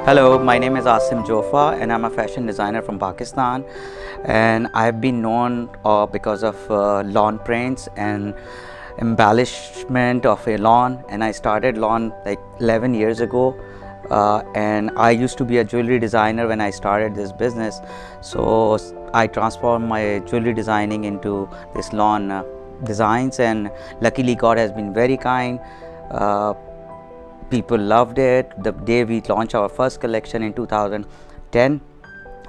Hello, my name is Asim Jofa and I'm a fashion designer from Pakistan, and I've been known because of lawn prints and embellishment of a lawn. And I started lawn like 11 years ago, and I used to be a jewelry designer when I started this business. So I transformed my jewelry designing into this lawn designs, and luckily God has been very kind. People loved it. The day we launched our first collection in 2010,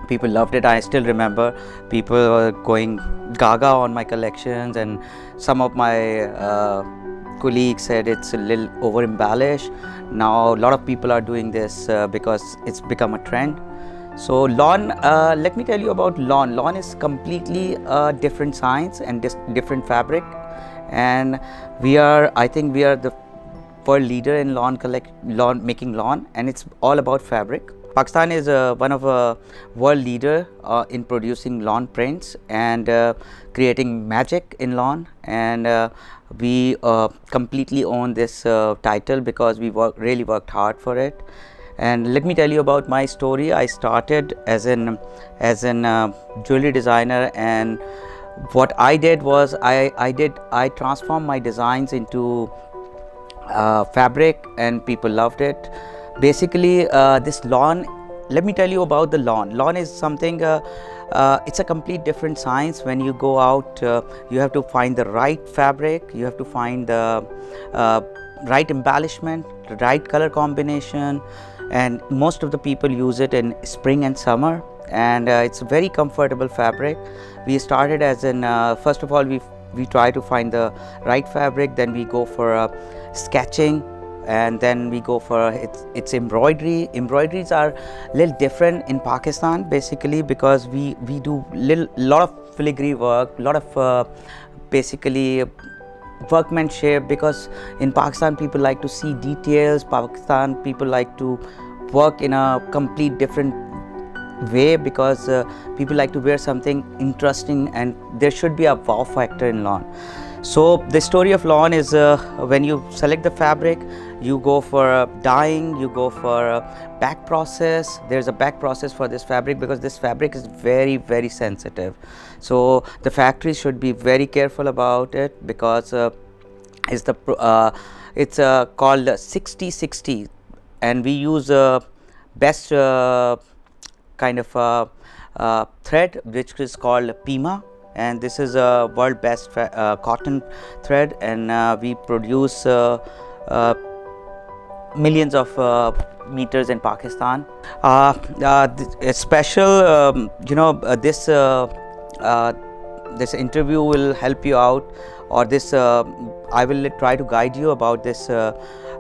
people loved it. I still remember people were going gaga on my collections, and some of my colleagues said it's a little over embellished. Now a lot of people are doing this because it's become a trend. So lawn, let me tell you about lawn. Lawn is completely a different science and different fabric, and I think we are the world leader in making lawn, and it's all about fabric. Pakistan is one of a world leader in producing lawn prints and creating magic in lawn, and we completely own this title because we really worked hard for it. And let me tell you about my story. I started as an jewelry designer, and what I did was I transformed my designs into fabric, and people loved it. Basically, this lawn, let me tell you about the lawn. Lawn is something, it's a complete different science. When you go out, you have to find the right fabric, you have to find the right embellishment, the right color combination, and most of the people use it in spring and summer, and it's a very comfortable fabric. We started as in first of all, we try to find the right fabric, then we go for sketching, and then we go for its embroidery. Embroideries are a little different in Pakistan, basically because we do lot of filigree work, lot of basically workmanship, because in Pakistan people like to see details. Pakistan people like to work in a complete different way, because people like to wear something interesting, and there should be a wow factor in lawn. So the story of lawn is when you select the fabric, you go for dyeing, you go for back process. There's a back process for this fabric because this fabric is very sensitive. So the factories should be very careful about it, because it's called 60-60, and we use best kind of thread, which is called Pima, and this is a world best cotton thread, and we produce millions of meters in Pakistan. Special, this interview will help you out, or this I will try to guide you about this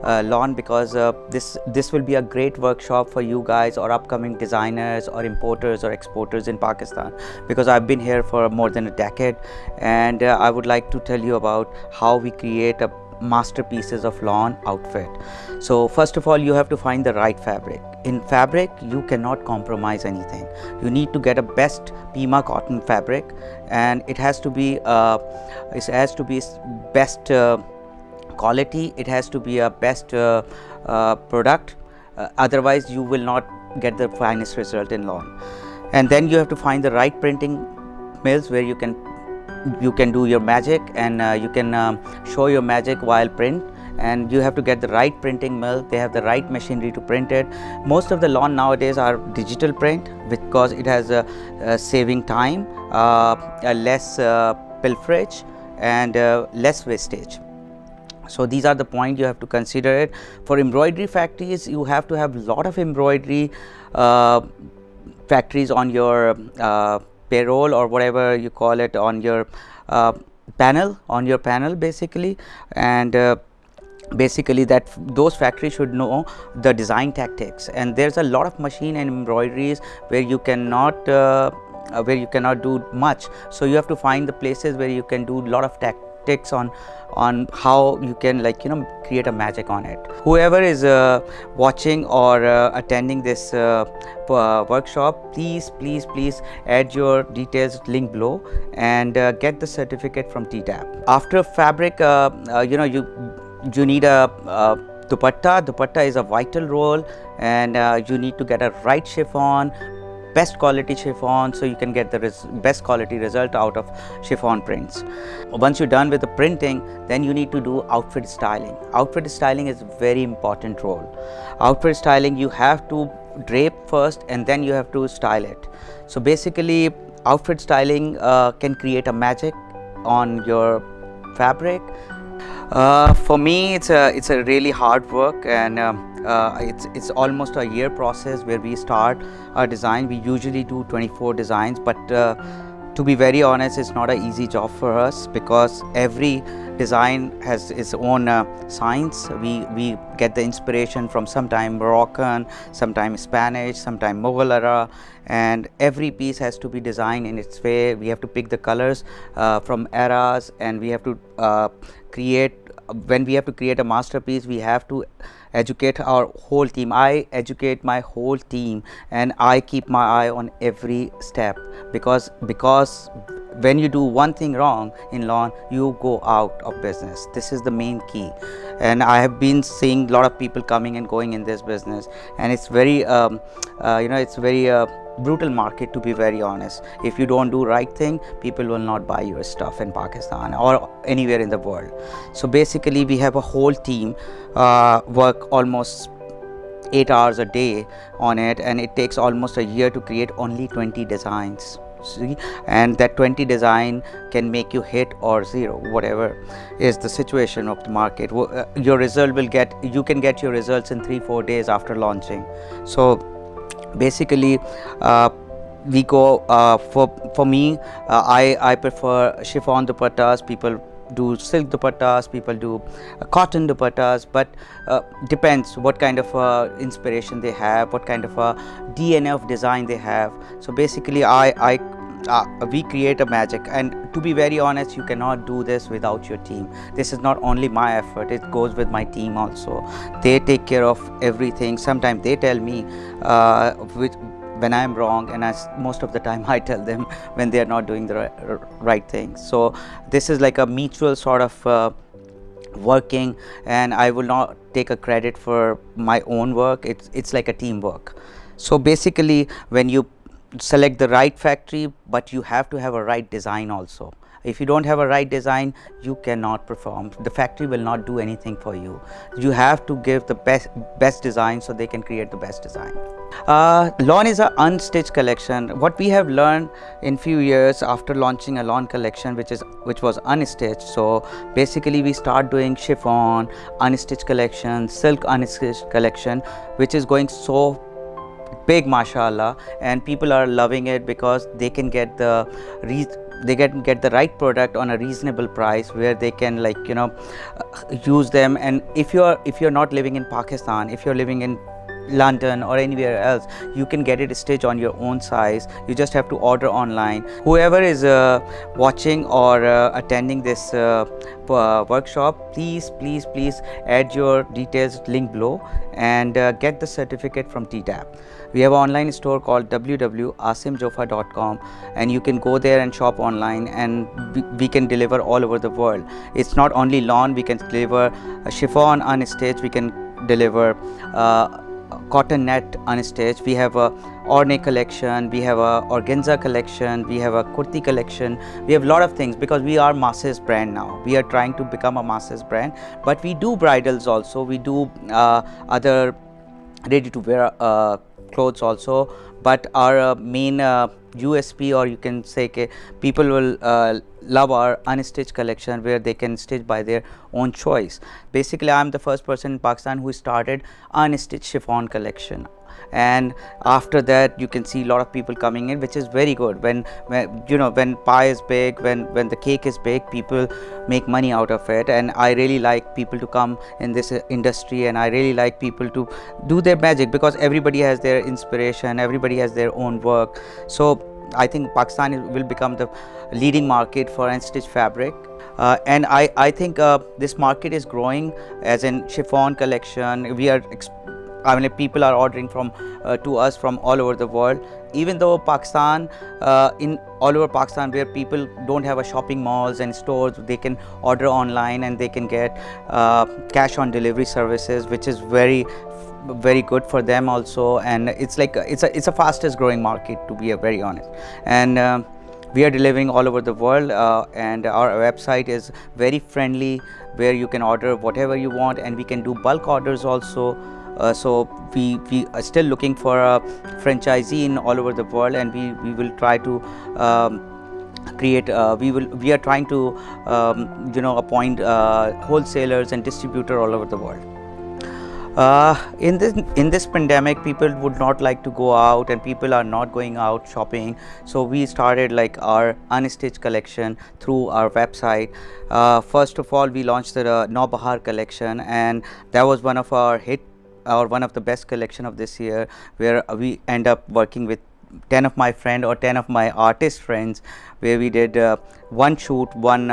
lawn, because this will be a great workshop for you guys, or upcoming designers or importers or exporters in Pakistan, because I've been here for more than a decade, and I would like to tell you about how we create a masterpieces of lawn outfit. So first of all, you have to find the right fabric. In fabric, you cannot compromise anything. You need to get a best Pima cotton fabric, and it has to be best quality. It has to be a best product, otherwise you will not get the finest result in lawn. And then you have to find the right printing mills where you can do your magic, and you can show your magic while print. And you have to get the right printing mill. They have the right machinery to print it. Most of the lawn nowadays are digital print, because it has a saving time, a less pilferage, and less wastage. So these are the point you have to consider it. For embroidery factories, you have to have a lot of embroidery factories on your payroll, or whatever you call it, on your panel basically, and basically that those factories should know the design tactics. And there's a lot of machine and embroideries where you cannot do much, so you have to find the places where you can do a lot of tactics on how you can create a magic on it. Whoever is watching or attending this workshop, please add your details, link below, and get the certificate from TTAP. After fabric, you need a Dupatta is a vital role, and you need to get a right chiffon, best quality chiffon, so you can get the best quality result out of chiffon prints. Once you're done with the printing, then you need to do outfit styling. Outfit styling is a very important role. Outfit styling, you have to drape first and then you have to style it. So basically, outfit styling can create a magic on your fabric. For me, it's a really hard work, and it's almost a year process where we start our design. We usually do 24 designs, but to be very honest, it's not an easy job for us, because every design has its own science. We get the inspiration from sometime Moroccan, sometime Spanish, sometime Mughal era, and every piece has to be designed in its way. We have to pick the colors from eras, and we have to create. When we have to create a masterpiece, we have to educate our whole team. I educate my whole team, and I keep my eye on every step, because when you do one thing wrong in lawn, you go out of business. This is the main key, and I have been seeing a lot of people coming and going in this business, and it's very it's very brutal market, to be very honest. If you don't do right thing, people will not buy your stuff in Pakistan or anywhere in the world. So basically, we have a whole team work almost 8 hours a day on it, and it takes almost a year to create only 20 designs. See, and that 20 design can make you hit or zero, whatever is the situation of the market. Your result will you can get your results in 3-4 days after launching. So basically, we go for me, I prefer chiffon dupattas. People do silk dupattas, people do cotton dupattas, but depends what kind of inspiration they have, what kind of DNA of design they have. So basically, we create a magic, and to be very honest, you cannot do this without your team. This is not only my effort, it goes with my team also. They take care of everything. Sometimes they tell me when I am wrong, and most of the time I tell them when they are not doing the right thing. So this is like a mutual sort of working, and I will not take a credit for my own work. It's like a teamwork. So basically, when you select the right factory, but you have to have a right design also. If you don't have a right design, you cannot perform. The factory will not do anything for you. You have to give the best design, so they can create the best design. Lawn is an unstitched collection. What we have learned in few years after launching a lawn collection, which was unstitched. So basically, we start doing chiffon, unstitched collection, silk unstitched collection, which is going so big, mashallah, and people are loving it because they can get the get the right product on a reasonable price, where they can use them. And if you're not living in Pakistan, if you're living in London or anywhere else, you can get it stitched on your own size. You just have to order online. Whoever is watching or attending this workshop, please add your details link below and get the certificate from TTAP. We have an online store called www.asimjofa.com, and you can go there and shop online, and we can deliver all over the world. It's not only lawn, we can deliver a chiffon unstitched, we can deliver cotton net unstitched. We have a orne collection, we have a organza collection, we have a kurti collection. We have a lot of things, because we are masses brand now. We are trying to become a masses brand, but we do bridals also. We do other ready to wear clothes also, but our main USP, or you can say people will love our unstitched collection, where they can stitch by their own choice. Basically, I am the first person in Pakistan who started unstitched chiffon collection, and after that you can see a lot of people coming in, which is very good. When pie is big, when the cake is big, people make money out of it, and I really like people to come in this industry, and I really like people to do their magic, because everybody has their inspiration, everybody has their own work. So I think Pakistan will become the leading market for unstitched fabric, and I think this market is growing. As in chiffon collection, we are I mean, people are ordering from to us from all over the world. Even though Pakistan, in all over Pakistan, where people don't have a shopping malls and stores, they can order online and they can get cash on delivery services, which is very good for them also. And it's like it's a fastest growing market, to be very honest. And we are delivering all over the world, and our website is very friendly, where you can order whatever you want, and we can do bulk orders also. So we are still looking for a franchisee in all over the world, and we will try to create we are trying to appoint wholesalers and distributor all over the world. In this pandemic, people would not like to go out, and people are not going out shopping. So we started like our Unstaged collection through our website. First of all, we launched the Nobahar collection, and that was one of our hit, or one of the best collection of this year, where we end up working with 10 of my friend or 10 of my artist friends, where we did one shoot, one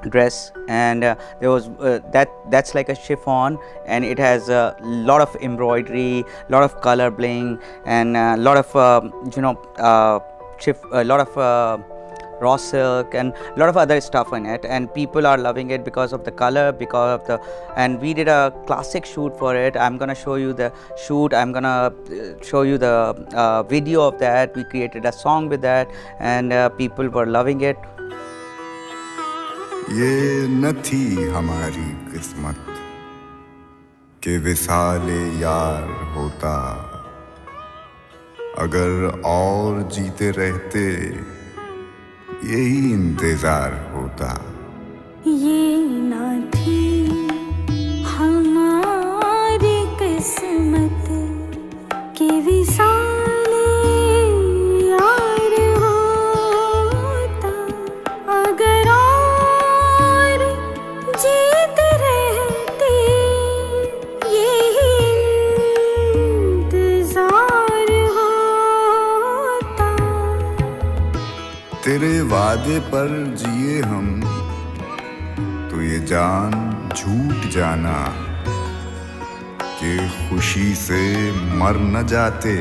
dress, and there was that's like a chiffon, and it has a lot of embroidery, lot of color bling, and a lot of a lot of raw silk and a lot of other stuff in it, and people are loving it because of the color, because of the, and we did a classic shoot for it. I'm gonna show you the shoot, I'm gonna show you the video of that. We created a song with that, and people were loving it. ये न थी हमारी किस्मत के विसाले यार होता, अगर और जीते रहते यही इंतजार होता। ये न थी हमारी किस्मत के विसाले यार होता, अगर और जीते रहते यही इंतजार होता। तेरे वादे पर जिए हम तो ये जान झूठ जाना कि खुशी से मर न जाते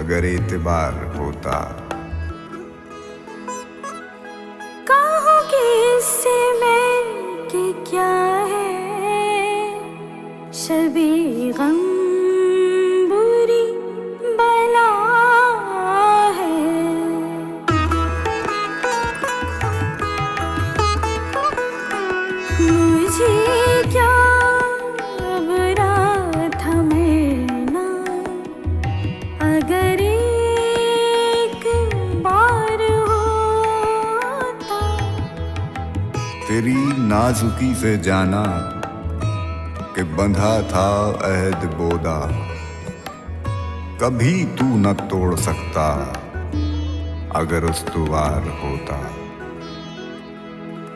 अगर एतबार होता। कहोगे इससे मैं कि क्या है शबे गम बुरी बला है। मुझे क्या बुरा था मरना, अगर एक बार होता। तेरी नाजुकी से जाना कि बंधा था अहद बोदा, कभी तू न तोड़ सकता अगर उस्तुवार होता।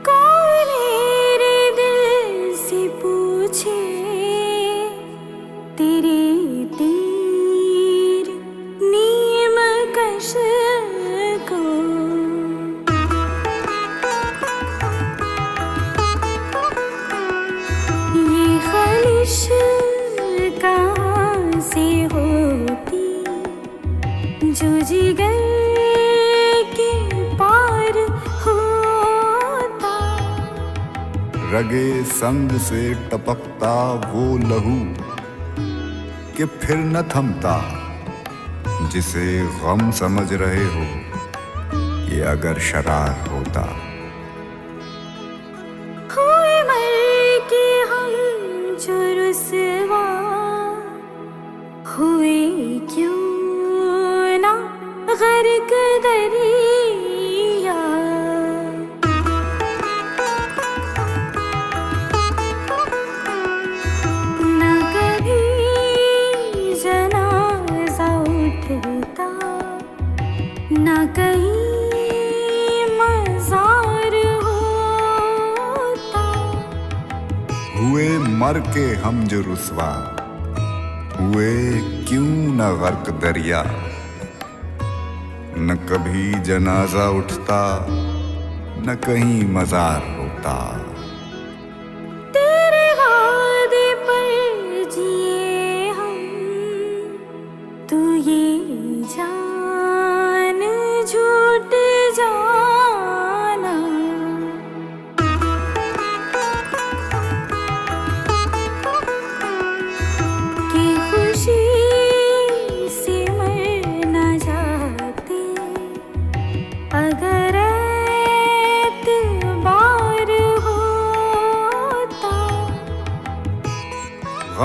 कोई मेरे दिल से पूछे तेरे तीर नीम कश को, ये खलिश कहाँ से होती जो जिगर के पार होता। रगे संग से टपकता वो लहू कि फिर न थमता, जिसे गम समझ रहे हो ये अगर शरार होता। हुए मर के हम जो रुसवा हुए क्यों ना गर्क दरिया। न कभी जनाजा उठता, न कहीं मजार होता। हुए मर के हम जो रुसवा हुए क्यों न गर्क दरिया, न कभी जनाजा उठता न कहीं मजार होता। तेरे वादे पर जिए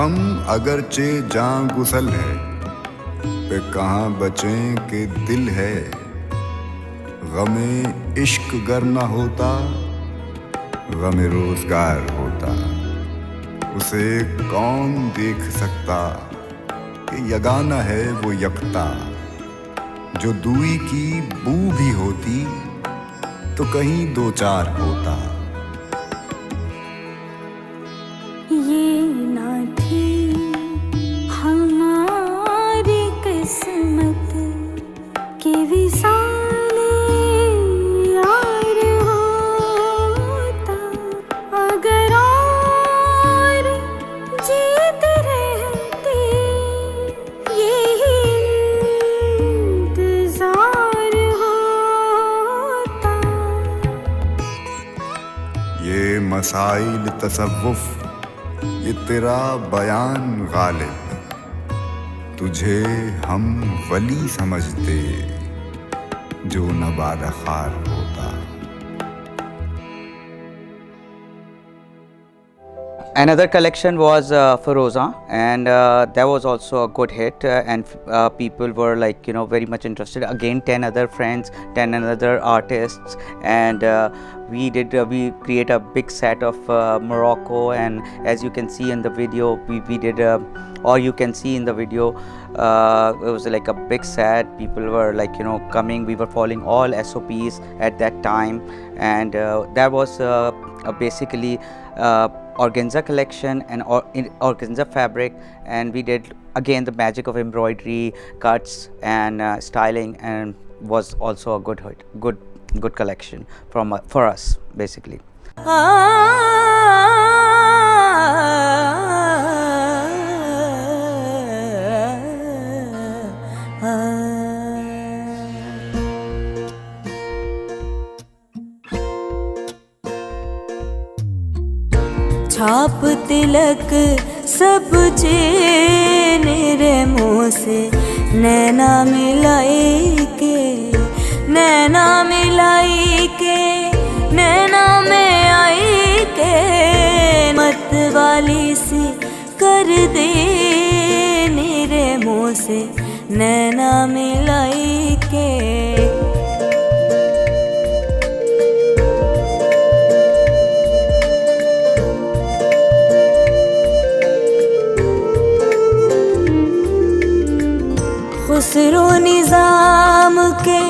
गम अगरचे जान गुसल है, पे कहाँ बचें के दिल है। गमे इश्क गर न होता, गमे रोजगार होता। उसे कौन देख सकता कि यगाना है वो यकता। जो दूई की बू भी होती तो कहीं दो चार होता। ये ना थी हमारी किस्मत के विसाले यार होता। अगर और जीत रहते यही इंतजार होता। ये मसाइल तसव्वुफ, ये तेरा बयान गालिब। तुझे हम वली समझते जो नबादा खार होता। Another collection was Feroza, and that was also a good hit, and people were like, very much interested. Again, 10 other friends, 10 another artists, and we create a big set of Morocco, and as you can see in the video, we did or you can see in the video, it was like a big set. People were like, coming. We were following all SOPs at that time, and that was basically organza collection and organza fabric, and we did again the magic of embroidery, cuts and styling, and was also a good collection for us basically. छाप तिलक सब chain रे मुँह से नैना मिलाई के, नैना मिलाई के, नैना में आई के। मत वाली सी कर दे रे मुँह से नैना मिलाई के। खुसरो निजाम के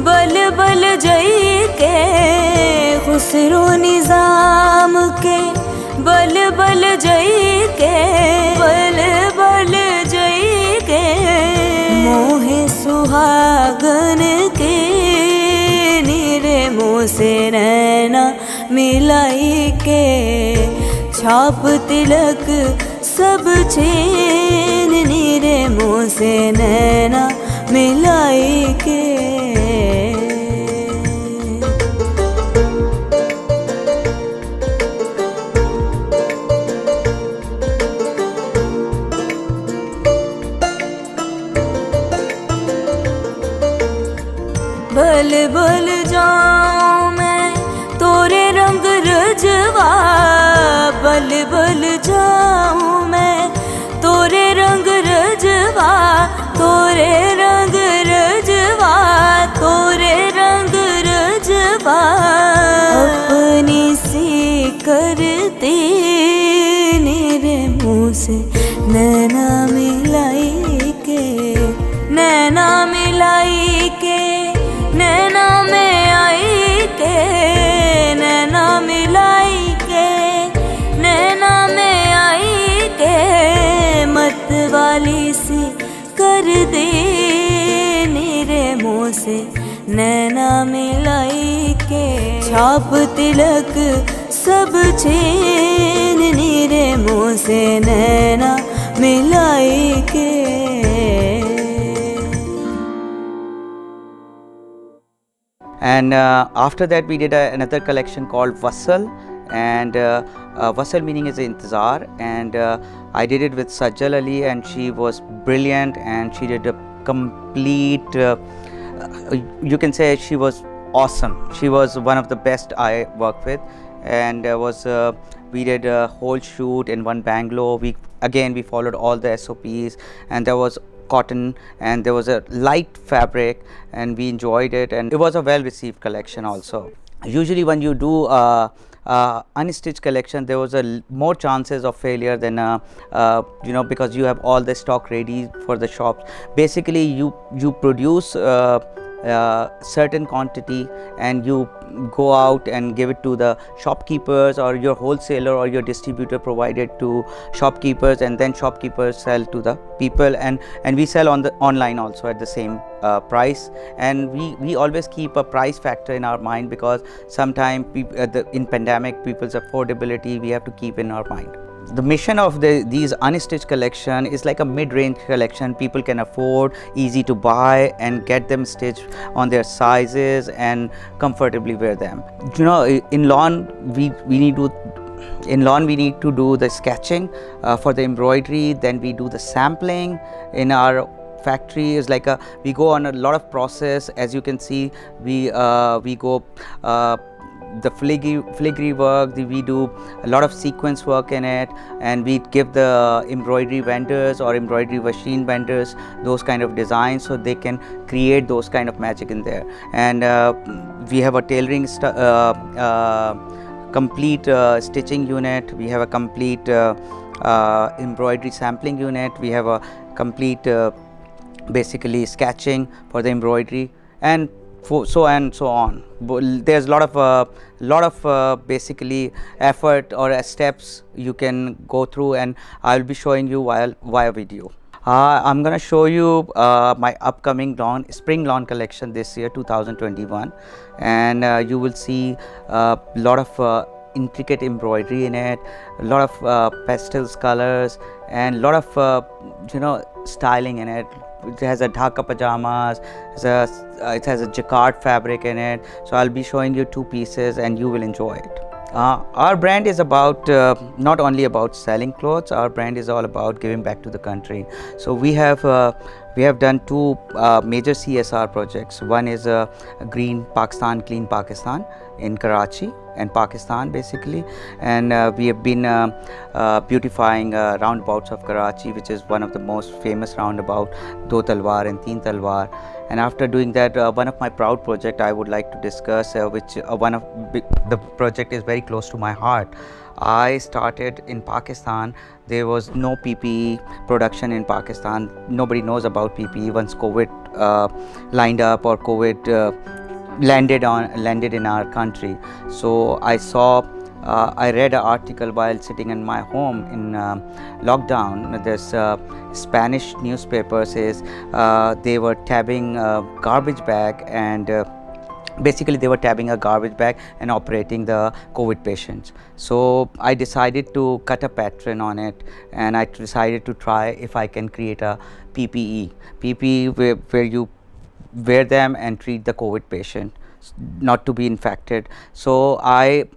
बल बल जई के, खुसरो निजाम के बल बल जई के, बल बल जई के। मोहे सुहागन के नीरे मुँह से नैना मिलाई के। छाप तिलक सब चेन नीरे मुँह से नैना मिलाई के। बल बल जाऊं मैं तोरे रंग रजवा, बल बल जाऊं मैं तोरे रंग रजवा, तोरे रंग रजवा, तोरे रंग रजवा। अपनी सी करते नीरे मुँह से नैना मिलाई के, नैना मिलाई के, नैना में आई के, नैना मिलाई के, नैना में आई के। मत वाली सी कर दे नीरे मुँह से नैना मिलाई के। छाप तिलक सब चेन नीरे मुँह से नैना मिलाई के। And after that we did another collection called Vassal, and Vassal meaning is intizar, and I did it with Sajjal Ali, and she was brilliant, and she did a complete you can say she was awesome. She was one of the best I worked with, and we did a whole shoot in one Bangalore. We followed all the SOPs, and there was cotton and there was a light fabric, and we enjoyed it, and it was a well received collection also. Usually when you do unstitched collection, there was more chances of failure than because you have all the stock ready for the shops. Basically you produce certain quantity and you go out and give it to the shopkeepers, or your wholesaler or your distributor provide it to shopkeepers, and then shopkeepers sell to the people, and we sell on the online also at the same price. And we always keep a price factor in our mind, because sometimes in pandemic people's affordability we have to keep in our mind. The mission of these unstitched collection is like a mid-range collection people can afford, easy to buy, and get them stitched on their sizes and comfortably wear them. In lawn we need to do the sketching for the embroidery, then we do the sampling. In our factory is like we go on a lot of process. As you can see, we go the filigree work, we do a lot of sequence work in it, and we give the embroidery vendors or embroidery machine vendors those kind of designs so they can create those kind of magic in there. And we have a tailoring complete stitching unit, we have a complete embroidery sampling unit, we have a complete basically sketching for the embroidery, and so on. There's a lot of basically effort or steps you can go through, and I'll be showing you via video. I'm gonna show you my upcoming spring lawn collection this year 2021, and you will see a lot of intricate embroidery in it, a lot of pastels colors, and a lot of styling in it. It has a dhaka pajamas, it has a jacquard fabric in it. So I'll be showing you two pieces and you will enjoy it. Our brand is about not only about selling clothes, our brand is all about giving back to the country. So we have done two major CSR projects. One is Green Pakistan, Clean Pakistan in Karachi and Pakistan basically, and we have been beautifying roundabouts of Karachi, which is one of the most famous roundabout, Do Talwar and Teen Talwar. And after doing that, one of my proud project I would like to discuss, which the project is very close to my heart. I started in Pakistan. There was no PPE production in Pakistan. Nobody knows about PPE. Once COVID lined up, or COVID landed in our country, so I read an article while sitting in my home in lockdown. This Spanish newspaper says they were tabbing a garbage bag, and basically they were tabbing a garbage bag and operating the COVID patients. So I decided to cut a pattern on it, and I decided to try if I can create a PPE where you wear them and treat the COVID patient not to be infected. So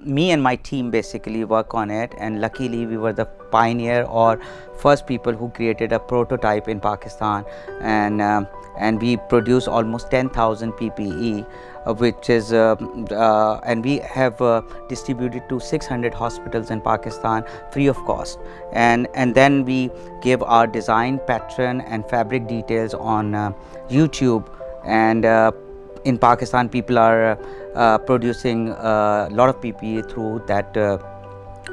me and my team basically work on it, and luckily we were the pioneer or first people who created a prototype in Pakistan, and we produce almost 10,000 PPE, which is and we have distributed to 600 hospitals in Pakistan free of cost, and then we give our design pattern and fabric details on YouTube. And in Pakistan people are producing a lot of PPE through that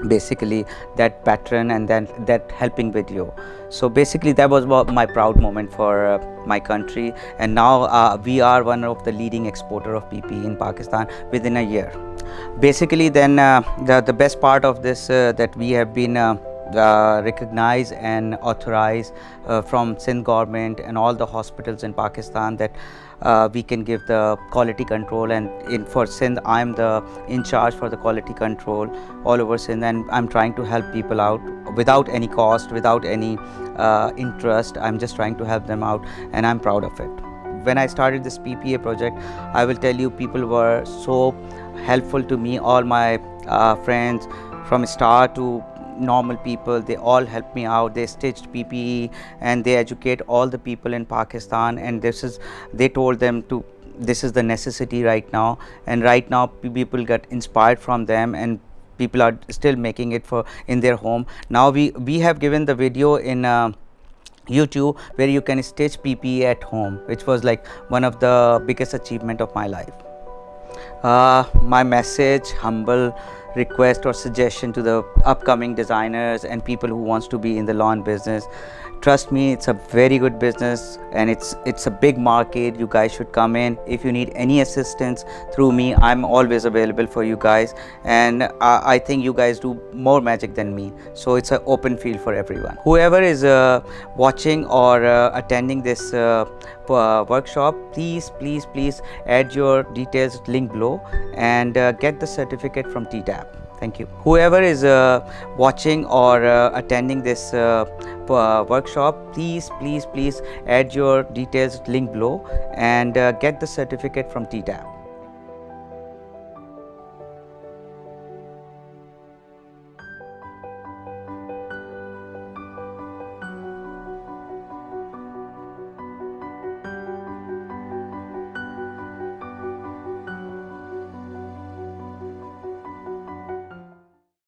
basically that pattern and then that helping video. So basically that was my proud moment for my country, and now we are one of the leading exporter of PPE in Pakistan within a year. Basically then the best part of this that we have been recognized and authorized from Sindh government and all the hospitals in Pakistan that we can give the quality control, and for Sindh I am the in charge for the quality control all over Sindh, and I'm trying to help people out without any cost, without any interest. I'm just trying to help them out, and I'm proud of it. When I started this PPA project, I will tell you, people were so helpful to me. All my friends from star to normal people, they all helped me out. They stitched PPE and they educate all the people in Pakistan, and they told them this is the necessity right now, and right now people get inspired from them, and people are still making it for in their home. Now we have given the video in YouTube where you can stitch PPE at home, which was like one of the biggest achievement of my life. My message, humble request or suggestion to the upcoming designers and people who wants to be in the lawn business: trust me, it's a very good business and it's a big market. You guys should come in. If you need any assistance through me, I'm always available for you guys, and I think you guys do more magic than me, so it's an open field for everyone. Whoever is watching or attending this workshop, please add your details link below and get the certificate from TTAP. Thank you. Whoever is watching or attending this workshop, please add your details link below and get the certificate from TTAP.